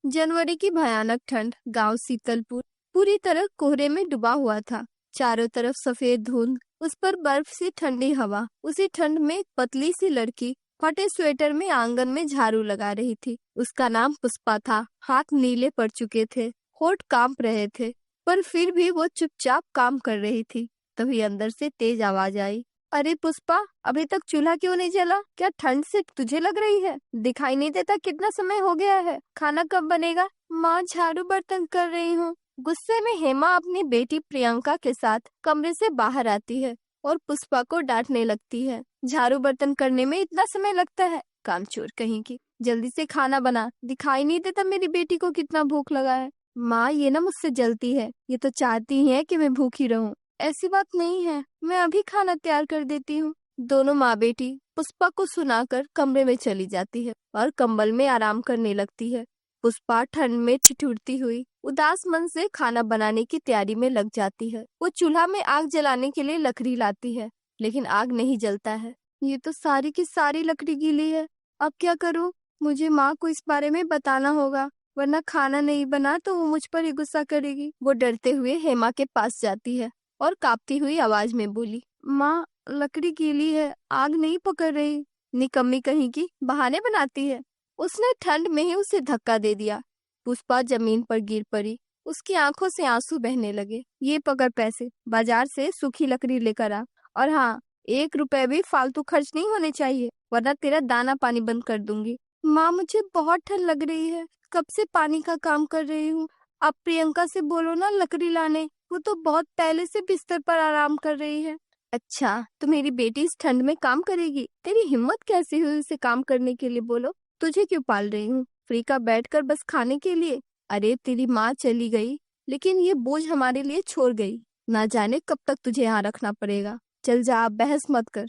जनवरी की भयानक ठंड। गांव शीतलपुर पूरी तरह कोहरे में डूबा हुआ था। चारों तरफ सफेद धुंध, उस पर बर्फ सी ठंडी हवा। उसी ठंड में एक पतली सी लड़की फटे स्वेटर में आंगन में झाड़ू लगा रही थी। उसका नाम पुष्पा था। हाथ नीले पड़ चुके थे, होठ कांप रहे थे, पर फिर भी वो चुपचाप काम कर रही थी। तभी अंदर से तेज आवाज आई। अरे पुष्पा, अभी तक चूल्हा क्यों नहीं जला? क्या ठंड से तुझे लग रही है? दिखाई नहीं देता कितना समय हो गया है? खाना कब बनेगा? माँ, झाड़ू बर्तन कर रही हूँ। गुस्से में हेमा अपनी बेटी प्रियंका के साथ कमरे से बाहर आती है और पुष्पा को डांटने लगती है। झाड़ू बर्तन करने में इतना समय लगता है? कामचोर कहीं की। जल्दी से खाना बना। दिखाई नहीं देता मेरी बेटी को कितना भूख लगा है? माँ, ये ना मुझसे जलती है। ये तो चाहती ही है कि मैं भूखी रहूं। ऐसी बात नहीं है, मैं अभी खाना तैयार कर देती हूँ। दोनों माँ बेटी पुष्पा को सुनाकर कमरे में चली जाती है और कंबल में आराम करने लगती है। पुष्पा ठंड में ठिठुरती हुई उदास मन से खाना बनाने की तैयारी में लग जाती है। वो चूल्हा में आग जलाने के लिए लकड़ी लाती है, लेकिन आग नहीं जलता है। ये तो सारी की सारी लकड़ी गीली है। अब क्या करूँ? मुझे माँ को इस बारे में बताना होगा, वरना खाना नहीं बना तो वो मुझ पर ही गुस्सा करेगी। वो डरते हुए हेमा के पास जाती है और कांपती हुई आवाज में बोली, माँ, लकड़ी गीली है, आग नहीं पकड़ रही। निकम्मी कहीं की, बहाने बनाती है। उसने ठंड में ही उसे धक्का दे दिया। पुष्पा जमीन पर गिर पड़ी। उसकी आंखों से आंसू बहने लगे। ये पकड़ पैसे, बाजार से सूखी लकड़ी लेकर आ। और हाँ, 1 रुपए भी फालतू खर्च नहीं होने चाहिए, वरना तेरा दाना पानी बंद कर दूंगी। माँ, मुझे बहुत ठंड लग रही है, कब से पानी का काम कर रही हूँ। अब प्रियंका से बोलो ना लकड़ी लाने, वो तो बहुत पहले से बिस्तर पर आराम कर रही है। अच्छा, तो मेरी बेटी इस ठंड में काम करेगी? तेरी हिम्मत कैसी हुई उसे काम करने के लिए? बोलो, तुझे क्यों पाल रही हूँ? फ्री का बैठकर बस खाने के लिए? अरे तेरी माँ चली गई, लेकिन ये बोझ हमारे लिए छोड़ गई। ना जाने कब तक तुझे यहाँ रखना पड़ेगा। चल जा, अब बहस मत कर।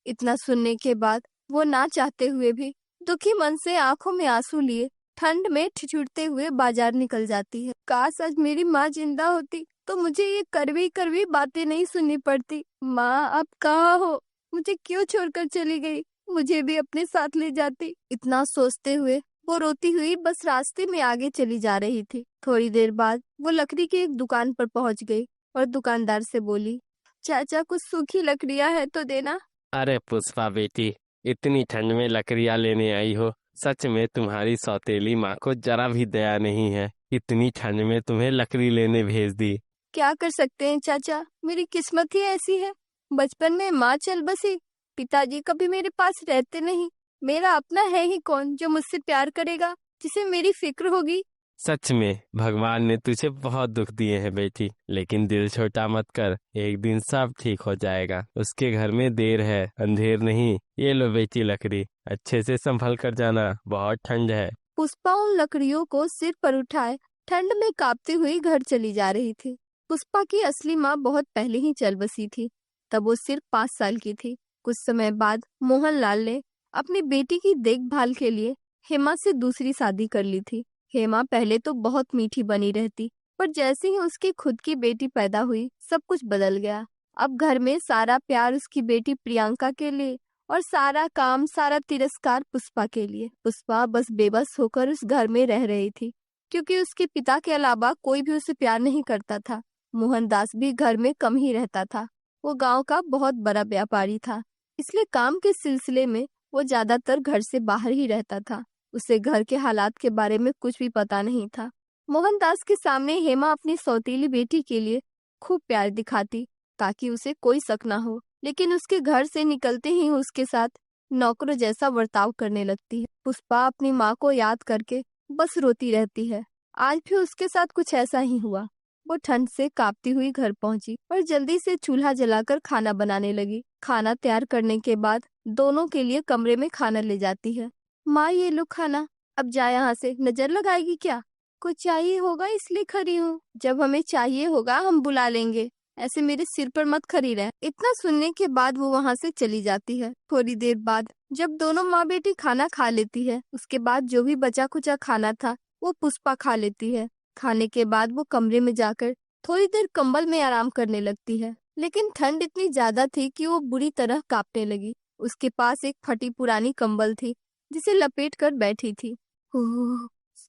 इतना सुनने के बाद वो ना चाहते हुए भी दुखी मन से आंखों में आंसू लिए ठंड में ठिठुरते हुए बाजार निकल जाती है। काश आज मेरी माँ जिंदा होती तो मुझे ये कड़वी कड़वी बातें नहीं सुननी पड़ती। माँ, आप कहाँ हो? मुझे क्यों छोड़कर चली गई? मुझे भी अपने साथ ले जाती। इतना सोचते हुए वो रोती हुई बस रास्ते में आगे चली जा रही थी। थोड़ी देर बाद वो लकड़ी की एक दुकान पर पहुंच गई और दुकानदार से बोली, चाचा, कुछ सूखी लकड़ियां है तो देना। अरे पुष्पा बेटी, इतनी ठंड में लकड़ियाँ लेने आई हो? सच में तुम्हारी सौतेली माँ को जरा भी दया नहीं है। इतनी ठंड में तुम्हें लकड़ी लेने भेज दी। क्या कर सकते हैं चाचा, मेरी किस्मत ही ऐसी है। बचपन में माँ चल बसी, पिताजी कभी मेरे पास रहते नहीं। मेरा अपना है ही कौन जो मुझसे प्यार करेगा, जिसे मेरी फिक्र होगी। सच में भगवान ने तुझे बहुत दुख दिए हैं बेटी, लेकिन दिल छोटा मत कर। एक दिन सब ठीक हो जाएगा। उसके घर में देर है, अंधेर नहीं। ये लो बेटी लकड़ी, अच्छे से संभल कर जाना, बहुत ठंड है। पुष्पा उन लकड़ियों को सिर पर उठाए ठंड में कांपती हुई घर चली जा रही थी। पुष्पा की असली माँ बहुत पहले ही चल बसी थी। तब वो सिर्फ 5 साल की थी। कुछ समय बाद मोहनलाल ने अपनी बेटी की देखभाल के लिए हेमा से दूसरी शादी कर ली थी। हेमा पहले तो बहुत मीठी बनी रहती, पर जैसे ही उसकी खुद की बेटी पैदा हुई सब कुछ बदल गया। अब घर में सारा प्यार उसकी बेटी प्रियंका के लिए और सारा काम, सारा तिरस्कार पुष्पा के लिए। पुष्पा बस बेबस होकर उस घर में रह रही थी, क्योंकि उसके पिता के अलावा कोई भी उसे प्यार नहीं करता था। मोहनदास भी घर में कम ही रहता था। वो गांव का बहुत बड़ा व्यापारी था, इसलिए काम के सिलसिले में वो ज्यादातर घर से बाहर ही रहता था। उसे घर के हालात के बारे में कुछ भी पता नहीं था। मोहनदास के सामने हेमा अपनी सौतीली बेटी के लिए खूब प्यार दिखाती, ताकि उसे कोई शक ना हो, लेकिन उसके घर से निकलते ही उसके साथ नौकरों जैसा बर्ताव करने लगती है। पुष्पा अपनी माँ को याद करके बस रोती रहती है। आज भी उसके साथ कुछ ऐसा ही हुआ। वो ठंड से कांपती हुई घर पहुंची और जल्दी से चूल्हा जलाकर खाना बनाने लगी। खाना तैयार करने के बाद दोनों के लिए कमरे में खाना ले जाती है। माँ, ये लो खाना। अब जा यहाँ से, नजर लगाएगी क्या? कुछ चाहिए होगा इसलिए खड़ी हूँ। जब हमें चाहिए होगा हम बुला लेंगे, ऐसे मेरे सिर पर मत खड़ी रह। इतना सुनने के बाद वो वहाँ से चली जाती है। थोड़ी देर बाद जब दोनों माँ बेटी खाना खा लेती है, उसके बाद जो भी बचा खुचा खाना था वो पुष्पा खा लेती है। खाने के बाद वो कमरे में जाकर थोड़ी देर कंबल में आराम करने लगती है, लेकिन ठंड इतनी ज्यादा थी कि वो बुरी तरह कांपने लगी। उसके पास एक फटी पुरानी कंबल थी, जिसे लपेट कर बैठी थी। ओह,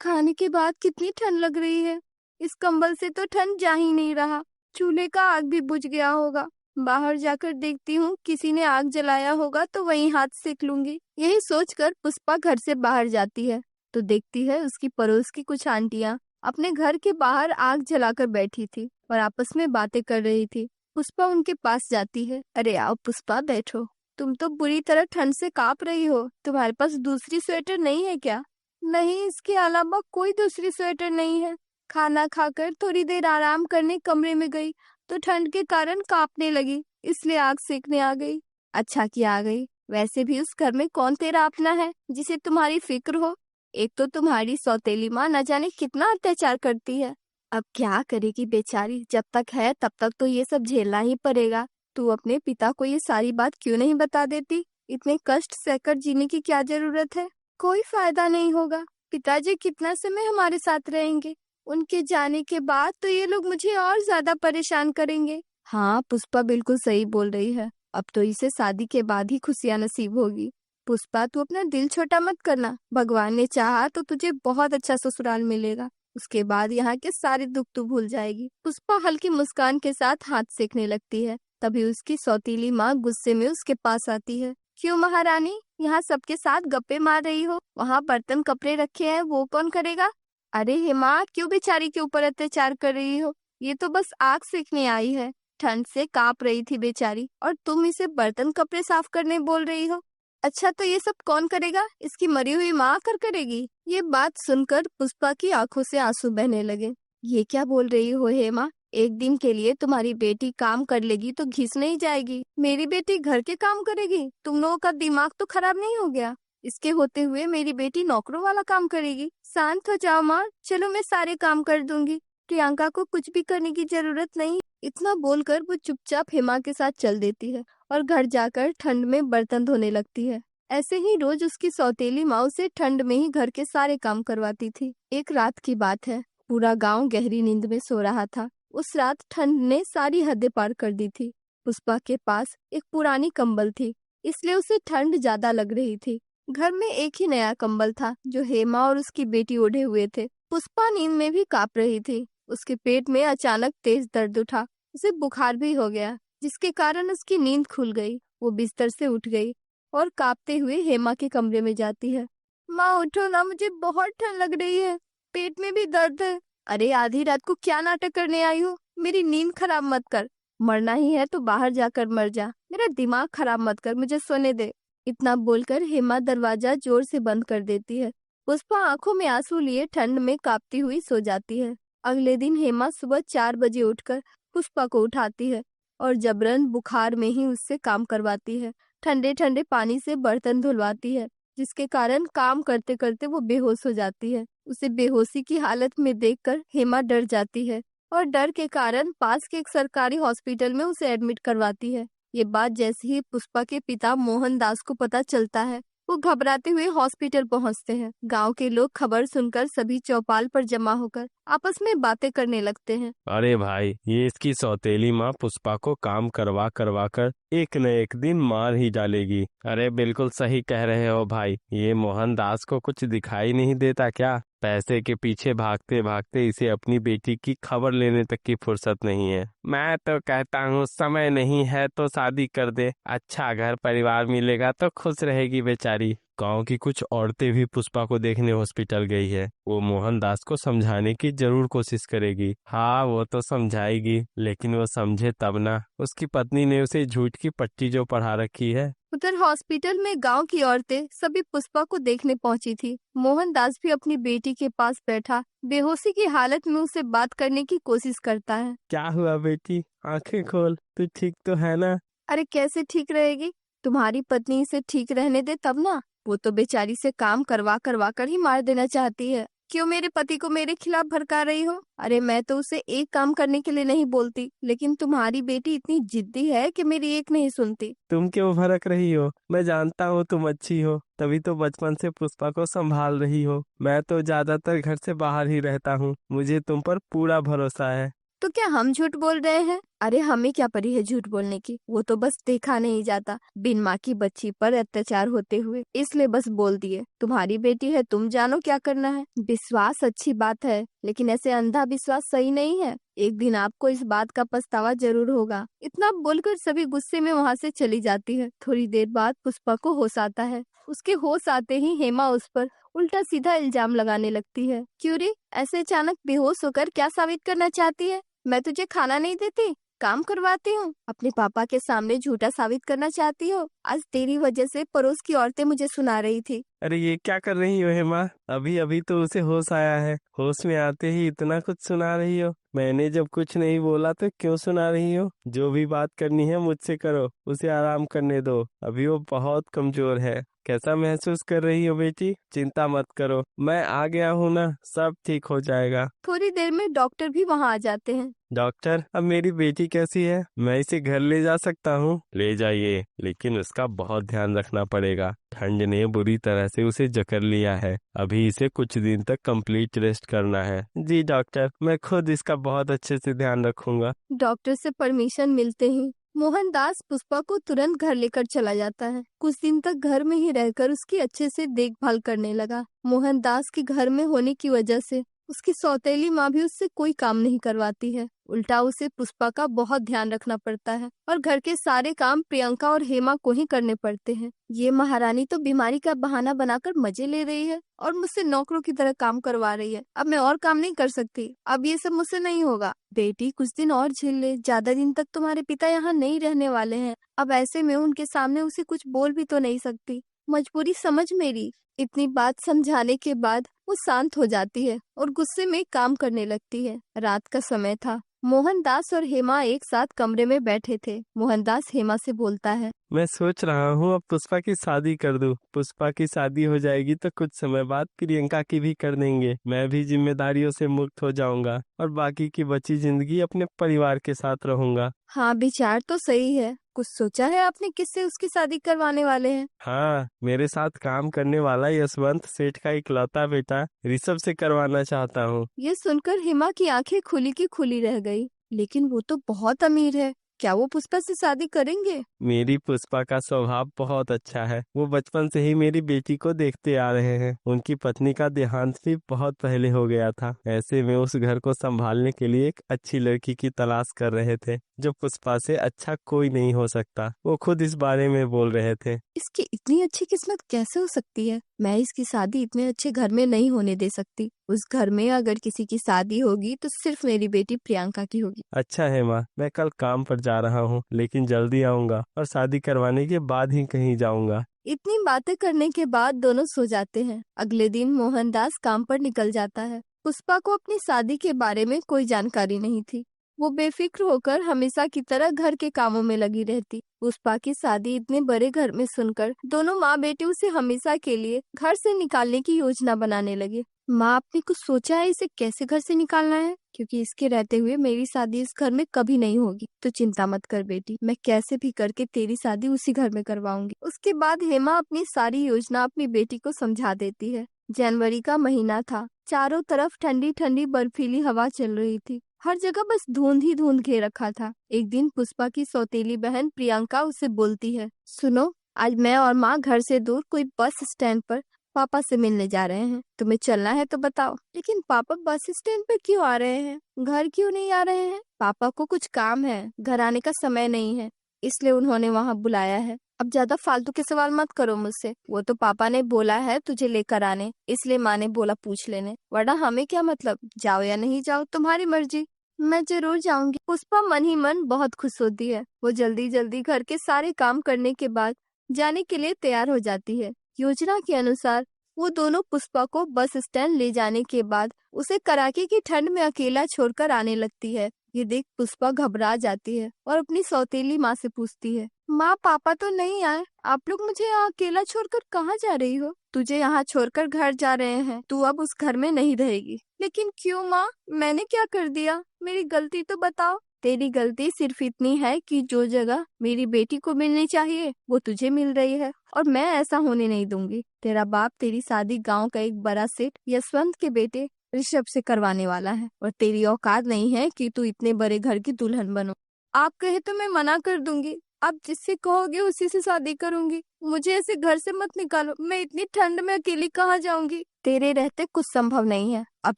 खाने के बाद कितनी ठंड लग रही है। इस कंबल से तो ठंड जा ही नहीं रहा। चूल्हे का आग भी बुझ गया होगा। बाहर जाकर देखती हूँ, किसी ने आग जलाया होगा तो वहीं हाथ सेक लूंगी। यही सोचकर पुष्पा घर से बाहर जाती है तो देखती है उसकी पड़ोस की कुछ आंटियां अपने घर के बाहर आग जलाकर बैठी थी और आपस में बातें कर रही थी। पुष्पा उनके पास जाती है। अरे आओ पुष्पा, बैठो। तुम तो बुरी तरह ठंड से कांप रही हो। तुम्हारे पास दूसरी स्वेटर नहीं है क्या? नहीं, इसके अलावा कोई दूसरी स्वेटर नहीं है। खाना खाकर थोड़ी देर आराम करने कमरे में गई तो ठंड के कारण कांपने लगी, इसलिए आग सेकने आ गई। अच्छा किया आ गई। वैसे भी उस घर में कौन तेरा अपना है जिसे तुम्हारी फिक्र हो? एक तो तुम्हारी सौतेली माँ न जाने कितना अत्याचार करती है। अब क्या करेगी बेचारी, जब तक है तब तक तो ये सब झेलना ही पड़ेगा। तू अपने पिता को ये सारी बात क्यों नहीं बता देती? इतने कष्ट सहकर जीने की क्या जरूरत है? कोई फायदा नहीं होगा। पिताजी कितना समय हमारे साथ रहेंगे? उनके जाने के बाद तो ये लोग मुझे और ज्यादा परेशान करेंगे। हाँ, पुष्पा बिल्कुल सही बोल रही है। अब तो इसे शादी के बाद ही खुशियां नसीब होगी। पुष्पा, तू अपना दिल छोटा मत करना। भगवान ने चाहा तो तुझे बहुत अच्छा ससुराल मिलेगा। उसके बाद यहाँ के सारे दुख तू भूल जाएगी। पुष्पा हल्की मुस्कान के साथ हाथ सेकने लगती है। तभी उसकी सौतीली माँ गुस्से में उसके पास आती है। क्यों महारानी, यहाँ सबके साथ गप्पे मार रही हो? वहाँ बर्तन कपड़े रखे हैं, वो कौन करेगा? अरे हेमा, क्यों बेचारी के ऊपर अत्याचार कर रही हो? ये तो बस आग सेकने आई है। ठंड से कांप रही थी बेचारी और तुम इसे बर्तन कपड़े साफ करने बोल रही हो। अच्छा, तो ये सब कौन करेगा? इसकी मरी हुई माँ आकर करेगी। ये बात सुनकर पुष्पा की आंखों से आंसू बहने लगे। ये क्या बोल रही हो हेमा? एक दिन के लिए तुम्हारी बेटी काम कर लेगी तो घिस नहीं जाएगी? मेरी बेटी घर के काम करेगी? तुम लोगों का दिमाग तो खराब नहीं हो गया? इसके होते हुए मेरी बेटी नौकरों वाला काम करेगी? शांत हो जाओ माँ, चलो मैं सारे काम कर दूंगी। प्रियंका को कुछ भी करने की जरूरत नहीं। इतना बोलकर वो चुपचाप हेमा के साथ चल देती है और घर जाकर ठंड में बर्तन धोने लगती है। ऐसे ही रोज उसकी सौतेली माँ उसे ठंड में ही घर के सारे काम करवाती थी। एक रात की बात है, पूरा गांव गहरी नींद में सो रहा था। उस रात ठंड ने सारी हदें पार कर दी थी। पुष्पा के पास एक पुरानी कंबल थी, इसलिए उसे ठंड ज्यादा लग रही थी। घर में एक ही नया कंबल था जो हेमा और उसकी बेटी ओढ़े हुए थे। पुष्पा नींद में भी कांप रही थी। उसके पेट में अचानक तेज दर्द उठा। उसे बुखार भी हो गया, जिसके कारण उसकी नींद खुल गई। वो बिस्तर से उठ गई और कांपते हुए हेमा के कमरे में जाती है। माँ उठो ना, मुझे बहुत ठंड लग रही है, पेट में भी दर्द है। अरे आधी रात को क्या नाटक करने आई हो? मेरी नींद खराब मत कर। मरना ही है तो बाहर जाकर मर जा, मेरा दिमाग खराब मत कर, मुझे सोने दे। इतना बोलकर हेमा दरवाजा जोर से बंद कर देती है। पुष्पा आंखों में आंसू लिए ठंड में कांपती हुई सो जाती है। अगले दिन हेमा सुबह 4 बजे उठकर पुष्पा को उठाती है और जबरन बुखार में ही उससे काम करवाती है। ठंडे ठंडे पानी से बर्तन धुलवाती है, जिसके कारण काम करते करते वो बेहोश हो जाती है। उसे बेहोशी की हालत में देखकर हेमा डर जाती है और डर के कारण पास के एक सरकारी हॉस्पिटल में उसे एडमिट करवाती है। ये बात जैसे ही पुष्पा के पिता मोहन दास को पता चलता है, वो घबराते हुए हॉस्पिटल पहुंचते हैं। गांव के लोग खबर सुनकर सभी चौपाल पर जमा होकर आपस में बातें करने लगते हैं। अरे भाई, ये इसकी सौतेली माँ पुष्पा को काम करवा करवा कर एक न एक दिन मार ही डालेगी। अरे बिल्कुल सही कह रहे हो भाई, ये मोहनदास को कुछ दिखाई नहीं देता क्या? पैसे के पीछे भागते भागते इसे अपनी बेटी की खबर लेने तक की फुर्सत नहीं है। मैं तो कहता हूँ समय नहीं है तो शादी कर दे, अच्छा घर परिवार मिलेगा तो खुश रहेगी बेचारी। गांव की कुछ औरतें भी पुष्पा को देखने हॉस्पिटल गई है। वो मोहनदास को समझाने की जरूर कोशिश करेगी। हाँ, वो तो समझाएगी, लेकिन वो समझे तब ना। उसकी पत्नी ने उसे झूठ की पट्टी जो पढ़ा रखी है। उधर हॉस्पिटल में गांव की औरतें सभी पुष्पा को देखने पहुंची थी। मोहनदास भी अपनी बेटी के पास बैठा बेहोशी की हालत में उससे बात करने की कोशिश करता है। क्या हुआ बेटी, आंखें खोल, तू ठीक तो है ना? अरे कैसे ठीक रहेगी? तुम्हारी पत्नी इसे ठीक रहने दे तब ना। वो तो बेचारी से काम करवा करवा कर ही मार देना चाहती है। क्यों मेरे पति को मेरे खिलाफ भड़का रही हो? अरे मैं तो उसे एक काम करने के लिए नहीं बोलती, लेकिन तुम्हारी बेटी इतनी जिद्दी है कि मेरी एक नहीं सुनती। तुम क्यों भड़क रही हो? मैं जानता हूँ तुम अच्छी हो, तभी तो बचपन से पुष्पा को संभाल रही हो। मैं तो ज्यादातर घर से बाहर ही रहता हूँ, मुझे तुम पर पूरा भरोसा है। तो क्या हम झूठ बोल रहे हैं? अरे हमें क्या पड़ी है झूठ बोलने की, वो तो बस देखा नहीं जाता बिन माँ की बच्ची पर अत्याचार होते हुए, इसलिए बस बोल दिए। तुम्हारी बेटी है, तुम जानो क्या करना है। विश्वास अच्छी बात है, लेकिन ऐसे अंधा विश्वास सही नहीं है। एक दिन आपको इस बात का पछतावा जरूर होगा। इतना बोलकर सभी गुस्से में वहाँ से चली जाती है। थोड़ी देर बाद पुष्पा को होश आता है। उसके होश आते ही हेमा उस पर उल्टा सीधा इल्जाम लगाने लगती है। क्यों रे, ऐसे अचानक बेहोश होकर क्या साबित करना चाहती है? मैं तुझे खाना नहीं देती, काम करवाती हूँ, अपने पापा के सामने झूठा साबित करना चाहती हो? आज तेरी वजह से पड़ोस की औरतें मुझे सुना रही थी। अरे ये क्या कर रही हो हेमा? अभी अभी तो उसे होश आया है, होश में आते ही इतना कुछ सुना रही हो। मैंने जब कुछ नहीं बोला तो क्यों सुना रही हो? जो भी बात करनी है मुझसे करो, उसे आराम करने दो, अभी वो बहुत कमजोर है। कैसा महसूस कर रही हो बेटी? चिंता मत करो, मैं आ गया हूँ ना, सब ठीक हो जाएगा। थोड़ी देर में डॉक्टर भी वहाँ आ जाते हैं। डॉक्टर, अब मेरी बेटी कैसी है? मैं इसे घर ले जा सकता हूँ? ले जाइए, लेकिन उसका बहुत ध्यान रखना पड़ेगा। ठंड ने बुरी तरह से उसे जकड़ लिया है, अभी इसे कुछ दिन तक कंप्लीट रेस्ट करना है। जी डॉक्टर, मैं खुद इसका बहुत अच्छे से ध्यान रखूंगा। डॉक्टर से परमिशन मिलते ही मोहनदास पुष्पा को तुरंत घर लेकर चला जाता है। कुछ दिन तक घर में ही रहकर उसकी अच्छे से देखभाल करने लगा। मोहनदास के घर में होने की वजह से उसकी सौतेली माँ भी उससे कोई काम नहीं करवाती है। उल्टा उसे पुष्पा का बहुत ध्यान रखना पड़ता है और घर के सारे काम प्रियंका और हेमा को ही करने पड़ते हैं। ये महारानी तो बीमारी का बहाना बनाकर मजे ले रही है और मुझसे नौकरों की तरह काम करवा रही है। अब मैं और काम नहीं कर सकती, अब ये सब मुझसे नहीं होगा। बेटी कुछ दिन और झेल ले, ज्यादा दिन तक तुम्हारे पिता यहाँ नहीं रहने वाले हैं। अब ऐसे में उनके सामने उसे कुछ बोल भी तो नहीं सकती। मजबूरी समझ मेरी। इतनी बात समझाने के बाद वो शांत हो जाती है और गुस्से में काम करने लगती है। रात का समय था। मोहनदास और हेमा एक साथ कमरे में बैठे थे। मोहनदास हेमा से बोलता है, मैं सोच रहा हूँ अब पुष्पा की शादी कर दूं। पुष्पा की शादी हो जाएगी तो कुछ समय बाद प्रियंका की भी कर देंगे। मैं भी जिम्मेदारियों से मुक्त हो जाऊंगा और बाकी की बची जिंदगी अपने परिवार के साथ रहूंगा। हाँ विचार तो सही है। कुछ सोचा है आपने किससे उसकी शादी करवाने वाले हैं? हाँ, मेरे साथ काम करने वाला यशवंत सेठ का इकलौता बेटा ऋषभ से करवाना चाहता हूँ। ये सुनकर हेमा की आंखें खुली की खुली रह गई। लेकिन वो तो बहुत अमीर है, क्या वो पुष्पा से शादी करेंगे? मेरी पुष्पा का स्वभाव बहुत अच्छा है, वो बचपन से ही मेरी बेटी को देखते आ रहे हैं। उनकी पत्नी का देहांत भी बहुत पहले हो गया था। ऐसे में उस घर को संभालने के लिए एक अच्छी लड़की की तलाश कर रहे थे, जो पुष्पा से अच्छा कोई नहीं हो सकता। वो खुद इस बारे में बोल रहे थे। इसकी इतनी अच्छी किस्मत कैसे हो सकती है? मैं इसकी शादी इतने अच्छे घर में नहीं होने दे सकती। उस घर में अगर किसी की शादी होगी तो सिर्फ मेरी बेटी प्रियंका की होगी। अच्छा है माँ, मैं कल काम पर जा रहा हूँ, लेकिन जल्दी आऊंगा और शादी करवाने के बाद ही कहीं जाऊंगा। इतनी बातें करने के बाद दोनों सो जाते हैं। अगले दिन मोहनदास काम पर निकल जाता है। पुष्पा को अपनी शादी के बारे में कोई जानकारी नहीं थी। वो बेफिक्र होकर हमेशा की तरह घर के कामों में लगी रहती। पुष्पा की शादी इतने बड़े घर में सुनकर दोनों माँ बेटी उसे हमेशा के लिए घर से निकालने की योजना बनाने लगे। माँ, आपने कुछ सोचा है इसे कैसे घर से निकालना है? क्योंकि इसके रहते हुए मेरी शादी इस घर में कभी नहीं होगी। तो चिंता मत कर बेटी, मैं कैसे भी करके तेरी शादी उसी घर में करवाऊंगी। उसके बाद हेमा अपनी सारी योजना अपनी बेटी को समझा देती है। जनवरी का महीना था। चारों तरफ ठंडी ठंडी बर्फीली हवा चल रही थी। हर जगह बस धुंध ही धुंध घेर रखा था। एक दिन पुष्पा की सौतेली बहन प्रियंका उसे बोलती है, सुनो, आज मैं और माँ घर से दूर कोई बस स्टैंड पर पापा से मिलने जा रहे हैं। तुम्हें चलना है तो बताओ। लेकिन पापा बस स्टैंड पे क्यों आ रहे हैं? घर क्यों नहीं आ रहे हैं? पापा को कुछ काम है, घर आने का समय नहीं है, इसलिए उन्होंने वहाँ बुलाया है। अब ज्यादा फालतू के सवाल मत करो मुझसे। वो तो पापा ने बोला है तुझे लेकर आने, इसलिए माँ ने बोला पूछ लेने, वरना हमें क्या मतलब, जाओ या नहीं जाओ तुम्हारी मर्जी। मैं जरूर जाऊंगी। पुष्पा मन ही मन बहुत खुश होती है। वो जल्दी जल्दी घर के सारे काम करने के बाद जाने के लिए तैयार हो जाती है। योजना के अनुसार वो दोनों पुष्पा को बस स्टैंड ले जाने के बाद उसे कड़ाके की ठंड में अकेला छोड़कर आने लगती है। ये देख पुष्पा घबरा जाती है और अपनी सौतेली माँ से पूछती है, माँ पापा तो नहीं आए, आप लोग मुझे यहाँ अकेला छोड़कर कहाँ जा रही हो? तुझे यहाँ छोड़कर घर जा रहे हैं, तू अब उस घर में नहीं रहेगी। लेकिन क्यों माँ, मैंने क्या कर दिया? मेरी गलती तो बताओ। तेरी गलती सिर्फ इतनी है कि जो जगह मेरी बेटी को मिलनी चाहिए वो तुझे मिल रही है और मैं ऐसा होने नहीं दूंगी। तेरा बाप तेरी शादी गांव का एक बड़ा सेठ यशवंत के बेटे ऋषभ से करवाने वाला है और तेरी औकात नहीं है कि तू इतने बड़े घर की दुल्हन बनो। आप कहे तो मैं मना कर दूंगी, आप जिससे कहोगे उसी से शादी करूंगी। मुझे ऐसे घर से मत निकालो, मैं इतनी ठंड में अकेली कहाँ जाऊंगी। तेरे रहते कुछ संभव नहीं है। अब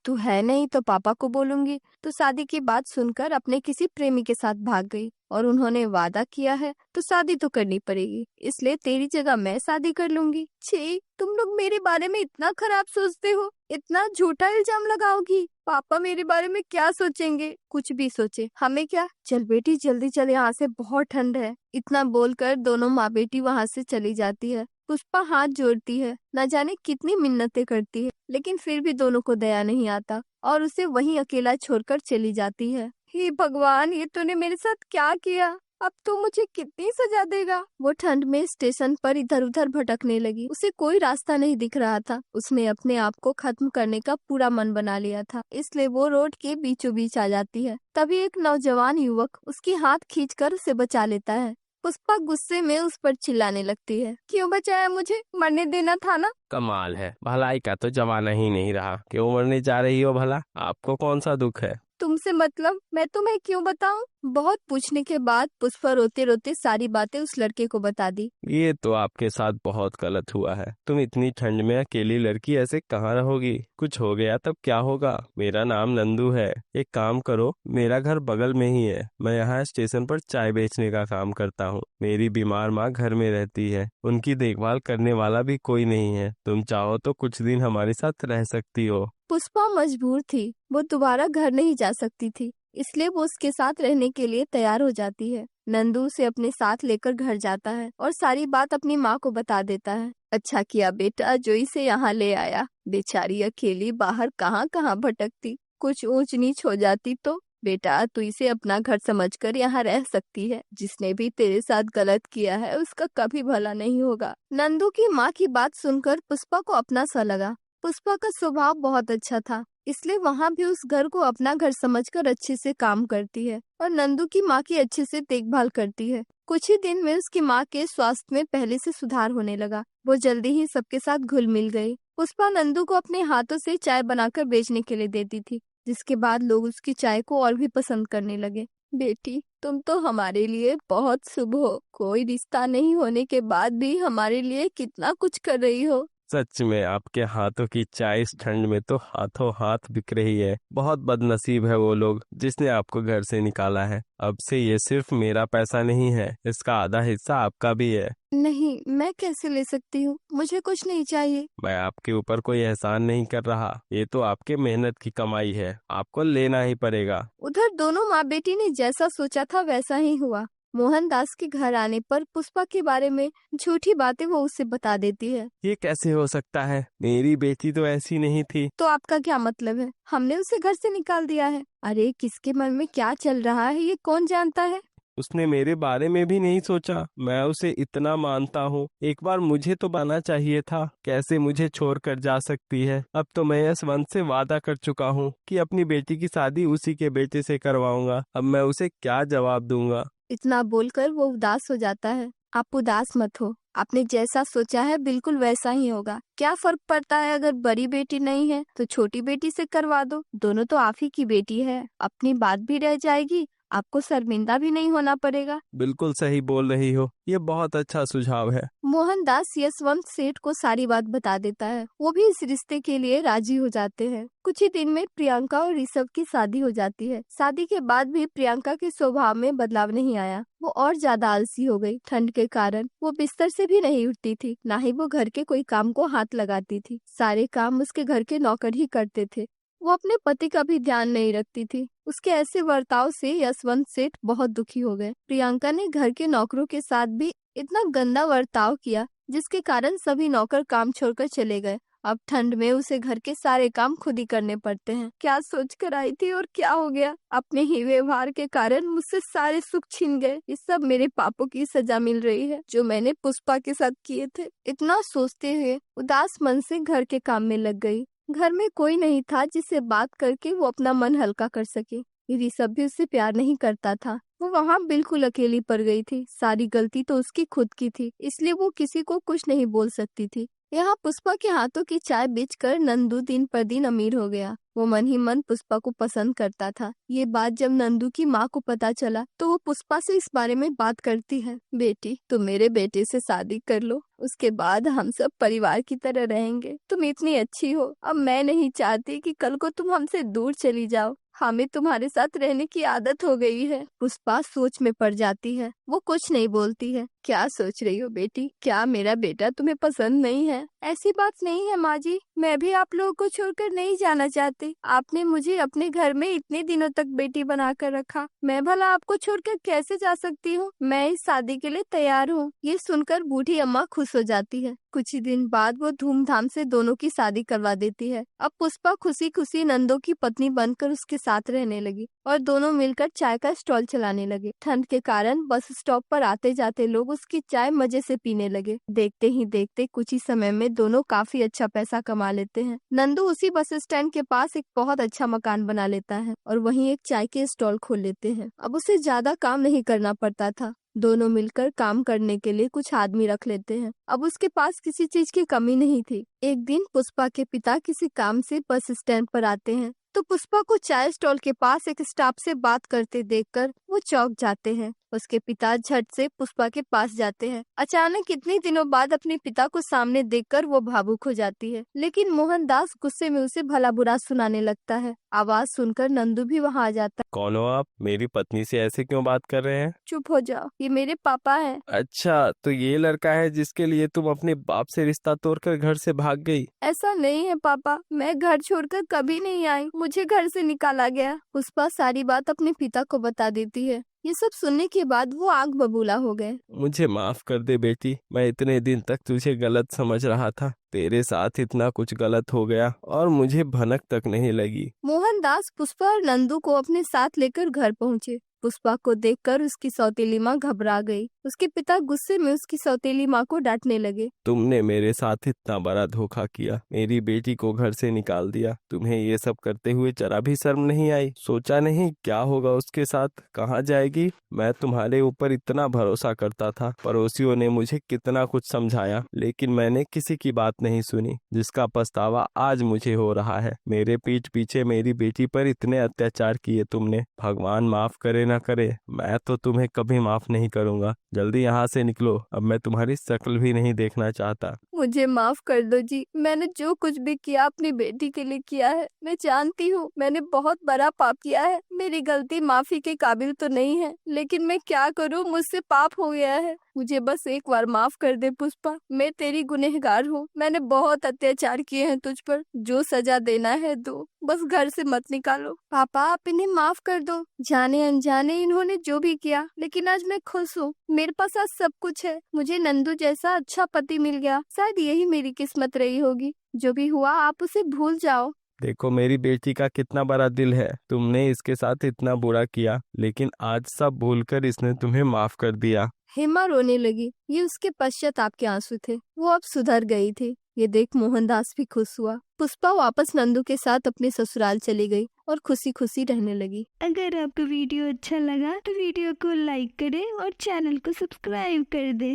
तू है नहीं तो पापा को बोलूंगी। तो शादी की बात सुनकर अपने किसी प्रेमी के साथ भाग गई और उन्होंने वादा किया है तो शादी तो करनी पड़ेगी, इसलिए तेरी जगह मैं शादी कर लूंगी। छी, तुम लोग मेरे बारे में इतना खराब सोचते हो, इतना झूठा इल्जाम लगाओगी। पापा मेरे बारे में क्या सोचेंगे? कुछ भी सोचे, हमें क्या। चल बेटी जल्दी चल, यहाँ से बहुत ठंड है। इतना बोलकर दोनों माँ बेटी वहाँ से चली जाती है। पुष्पा हाथ जोड़ती है, न जाने कितनी मिन्नतें करती है, लेकिन फिर भी दोनों को दया नहीं आता और उसे वहीं अकेला छोड़कर चली जाती है। हे भगवान, ये तूने मेरे साथ क्या किया? अब तू मुझे कितनी सजा देगा? वो ठंड में स्टेशन पर इधर उधर भटकने लगी। उसे कोई रास्ता नहीं दिख रहा था। उसने अपने आप को खत्म करने का पूरा मन बना लिया था, इसलिए वो रोड के बीचों बीच आ जाती है। तभी एक नौजवान युवक उसकी हाथ खींचकर उसे बचा लेता है। पुष्पा गुस्से में उस पर चिल्लाने लगती है, क्यों बचाया मुझे? मरने देना था ना। कमाल है, भलाई का तो जमाना ही नहीं रहा। क्यों मरने जा रही हो भला? आपको कौन सा दुख है? तुमसे मतलब, मैं तुम्हें क्यों बताऊं? बहुत पूछने के बाद पुष्पा रोते रोते सारी बातें उस लड़के को बता दी। ये तो आपके साथ बहुत गलत हुआ है। तुम इतनी ठंड में अकेली लड़की ऐसे कहाँ रहोगी? कुछ हो गया तब क्या होगा? मेरा नाम नंदू है। एक काम करो, मेरा घर बगल में ही है। मैं यहाँ स्टेशन पर चाय बेचने का काम करता हूँ। मेरी बीमार माँ घर में रहती है, उनकी देखभाल करने वाला भी कोई नहीं है। तुम चाहो तो कुछ दिन हमारे साथ रह सकती हो। पुष्पा मजबूर थी, वो दोबारा घर नहीं जा सकती थी, इसलिए वो उसके साथ रहने के लिए तैयार हो जाती है। नंदू उसे अपने साथ लेकर घर जाता है और सारी बात अपनी माँ को बता देता है। अच्छा किया बेटा जो इसे यहाँ ले आया, बेचारी अकेली बाहर कहाँ कहाँ भटकती, कुछ ऊंच नीच हो जाती तो। बेटा तू इसे अपना घर समझकर यहाँ रह सकती है। जिसने भी तेरे साथ गलत किया है उसका कभी भला नहीं होगा। नंदू की माँ की बात सुनकर पुष्पा को अपना सा लगा। पुष्पा का स्वभाव बहुत अच्छा था, इसलिए वहाँ भी उस घर को अपना घर समझकर अच्छे से काम करती है और नंदू की माँ की अच्छे से देखभाल करती है। कुछ ही दिन में उसकी माँ के स्वास्थ्य में पहले से सुधार होने लगा। वो जल्दी ही सबके साथ घुल मिल गई। पुष्पा नंदू को अपने हाथों से चाय बनाकर बेचने के लिए देती थी, जिसके बाद लोग उसकी चाय को और भी पसंद करने लगे। बेटी तुम तो हमारे लिए बहुत शुभ हो, कोई रिश्ता नहीं होने के बाद भी हमारे लिए कितना कुछ कर रही हो। सच में आपके हाथों की चाय इस ठंड में तो हाथों हाथ बिक रही है। बहुत बदनसीब है वो लोग जिसने आपको घर से निकाला है। अब से ये सिर्फ मेरा पैसा नहीं है, इसका आधा हिस्सा आपका भी है। नहीं, मैं कैसे ले सकती हूँ? मुझे कुछ नहीं चाहिए। मैं आपके ऊपर कोई एहसान नहीं कर रहा, ये तो आपके मेहनत की कमाई है, आपको लेना ही पड़ेगा। उधर दोनों माँ बेटी ने जैसा सोचा था वैसा ही हुआ। मोहनदास के घर आने पर पुष्पा के बारे में झूठी बातें वो उसे बता देती है। ये कैसे हो सकता है? मेरी बेटी तो ऐसी नहीं थी। तो आपका क्या मतलब है? हमने उसे घर से निकाल दिया है। अरे किसके मन में क्या चल रहा है ये कौन जानता है। उसने मेरे बारे में भी नहीं सोचा। मैं उसे इतना मानता हूँ, एक बार मुझे तो बना चाहिए था। कैसे मुझे छोड़कर जा सकती है? अब तो मैं यशवंत से वादा कर चुका हूँ कि अपनी बेटी की शादी उसी के बेटे से करवाऊंगा। अब मैं उसे क्या जवाब दूंगा? इतना बोलकर वो उदास हो जाता है। आप उदास मत हो, आपने जैसा सोचा है बिल्कुल वैसा ही होगा। क्या फर्क पड़ता है, अगर बड़ी बेटी नहीं है तो छोटी बेटी से करवा दो। दोनों तो आप ही की बेटी है, अपनी बात भी रह जाएगी, आपको शर्मिंदा भी नहीं होना पड़ेगा। बिल्कुल सही बोल रही हो, ये बहुत अच्छा सुझाव है। मोहनदास यशवंत सेठ को सारी बात बता देता है। वो भी इस रिश्ते के लिए राजी हो जाते हैं। कुछ ही दिन में प्रियंका और ऋषभ की शादी हो जाती है। शादी के बाद भी प्रियंका के स्वभाव में बदलाव नहीं आया। वो और ज्यादा आलसी हो गई। ठंड के कारण वो बिस्तर से भी नहीं उठती थी, ना ही वो घर के कोई काम को हाथ लगाती थी। सारे काम उसके घर के नौकर ही करते थे। वो अपने पति का भी ध्यान नहीं रखती थी। उसके ऐसे बर्ताव से यशवंत सेठ बहुत दुखी हो गए। प्रियंका ने घर के नौकरों के साथ भी इतना गंदा बर्ताव किया, जिसके कारण सभी नौकर काम छोड़कर चले गए। अब ठंड में उसे घर के सारे काम खुद ही करने पड़ते हैं। क्या सोच कर आई थी और क्या हो गया? अपने ही व्यवहार के कारण मुझसे सारे सुख छीन गए। ये सब मेरे पापों की सजा मिल रही है, जो मैंने पुष्पा के साथ किए थे। इतना सोचते हुए उदास मन से घर के काम में लग गई। घर में कोई नहीं था जिससे बात करके वो अपना मन हल्का कर सके। ऋषभ भी उससे प्यार नहीं करता था। वो वहाँ बिल्कुल अकेली पड़ गई थी। सारी गलती तो उसकी खुद की थी, इसलिए वो किसी को कुछ नहीं बोल सकती थी। यहाँ पुष्पा के हाथों की चाय बेचकर नंदू दिन पर दिन अमीर हो गया। वो मन ही मन पुष्पा को पसंद करता था। ये बात जब नंदू की माँ को पता चला तो वो पुष्पा से इस बारे में बात करती है। बेटी, तुम मेरे बेटे से शादी कर लो, उसके बाद हम सब परिवार की तरह रहेंगे। तुम इतनी अच्छी हो, अब मैं नहीं चाहती कि कल को तुम हमसे दूर चली जाओ। हमें तुम्हारे साथ रहने की आदत हो गई है। पुष्पा सोच में पड़ जाती है। वो कुछ नहीं बोलती है। क्या सोच रही हो बेटी? क्या मेरा बेटा तुम्हें पसंद नहीं है? ऐसी बात नहीं है माँ जी, मैं भी आप लोगों को छोड़कर नहीं जाना चाहती। आपने मुझे अपने घर में इतने दिनों तक बेटी बनाकर रखा, मैं भला आपको छोड़कर कैसे जा सकती हूँ? मैं इस शादी के लिए तैयार हूँ। ये सुनकर बूढ़ी अम्मा खुश हो जाती है। कुछ ही दिन बाद वो धूमधाम से दोनों की शादी करवा देती है। अब पुष्पा खुशी खुशी नंदो की पत्नी बनकर उसके साथ रहने लगी और दोनों मिलकर चाय का स्टॉल चलाने लगे। ठंड के कारण बस स्टॉप पर आते जाते लोग उसकी चाय मजे से पीने लगे। देखते ही देखते कुछ ही समय में दोनों काफी अच्छा पैसा कमा लेते हैं। नंदू उसी बस स्टैंड के पास एक बहुत अच्छा मकान बना लेता है और वहीं एक चाय के स्टॉल खोल लेते हैं। अब उसे ज्यादा काम नहीं करना पड़ता था। दोनों मिलकर काम करने के लिए कुछ आदमी रख लेते हैं। अब उसके पास किसी चीज की कमी नहीं थी। एक दिन पुष्पा के पिता किसी काम से बस स्टैंड पर आते हैं तो पुष्पा को चाय स्टॉल के पास एक स्टाफ से बात करते देखकर वो चौंक जाते हैं। उसके पिता झट से पुष्पा के पास जाते हैं। अचानक इतने दिनों बाद अपने पिता को सामने देखकर वो भावुक हो जाती है। लेकिन मोहनदास गुस्से में उसे भला बुरा सुनाने लगता है। आवाज सुनकर नंदू भी वहाँ आ जाता है। कौन हो आप? मेरी पत्नी से ऐसे क्यों बात कर रहे हैं? चुप हो जाओ, ये मेरे पापा हैं। अच्छा, तो ये लड़का है जिसके लिए तुम अपने बाप से रिश्ता तोड़कर घर से भाग गई? ऐसा नहीं है पापा, मैं घर छोड़कर कभी नहीं आई, मुझे घर से निकाला गया। पुष्पा सारी बात अपने पिता को बता देती है। ये सब सुनने के बाद वो आग बबूला हो गए। मुझे माफ कर दे बेटी, मैं इतने दिन तक तुझे गलत समझ रहा था। तेरे साथ इतना कुछ गलत हो गया और मुझे भनक तक नहीं लगी। मोहनदास पुष्पा और नंदू को अपने साथ लेकर घर पहुँचे। पुष्पा को देखकर उसकी सौतेली माँ घबरा गई। उसके पिता गुस्से में उसकी सौतेली माँ को डांटने लगे। तुमने मेरे साथ इतना बड़ा धोखा किया, मेरी बेटी को घर से निकाल दिया। तुम्हें ये सब करते हुए जरा भी शर्म नहीं आई? सोचा नहीं क्या होगा उसके साथ, कहाँ जाएगी? मैं तुम्हारे ऊपर इतना भरोसा करता था। पड़ोसियों ने मुझे कितना कुछ समझाया, लेकिन मैंने किसी की बात नहीं सुनी, जिसका पछतावा आज मुझे हो रहा है। मेरे पीठ पीछे मेरी बेटी पर इतने अत्याचार किए तुमने। भगवान माफ करे ना करे, मैं तो तुम्हें कभी माफ नहीं करूंगा। जल्दी यहाँ से निकलो, अब मैं तुम्हारी शक्ल भी नहीं देखना चाहता। मुझे माफ कर दो जी, मैंने जो कुछ भी किया अपनी बेटी के लिए किया है। मैं जानती हूँ मैंने बहुत बड़ा पाप किया है। मेरी गलती माफी के काबिल तो नहीं है, लेकिन मैं क्या करूँ, मुझसे पाप हो गया है। मुझे बस एक बार माफ कर दे पुष्पा, मैं तेरी गुनहगार हूँ। मैंने बहुत अत्याचार किए हैं तुझ पर, जो सजा देना है दो, बस घर से मत निकालो। पापा, आप इन्हें माफ कर दो। जाने अनजाने इन्होंने जो भी किया, लेकिन आज मैं खुश हूँ। मेरे पास आज सब कुछ है। मुझे नंदू जैसा अच्छा पति मिल गया। शायद यही मेरी किस्मत रही होगी। जो भी हुआ आप उसे भूल जाओ। देखो मेरी बेटी का कितना बड़ा दिल है। तुमने इसके साथ इतना बुरा किया, लेकिन आज सब भूलकर इसने तुम्हें माफ कर दिया। हेमा रोने लगी। ये उसके पश्चाताप के आंसू थे। वो अब सुधर गई थी। ये देख मोहनदास भी खुश हुआ। पुष्पा वापस नंदू के साथ अपने ससुराल चली गई और खुशी खुशी रहने लगी। अगर आपको वीडियो अच्छा लगा तो वीडियो को लाइक करें और चैनल को सब्सक्राइब कर दें।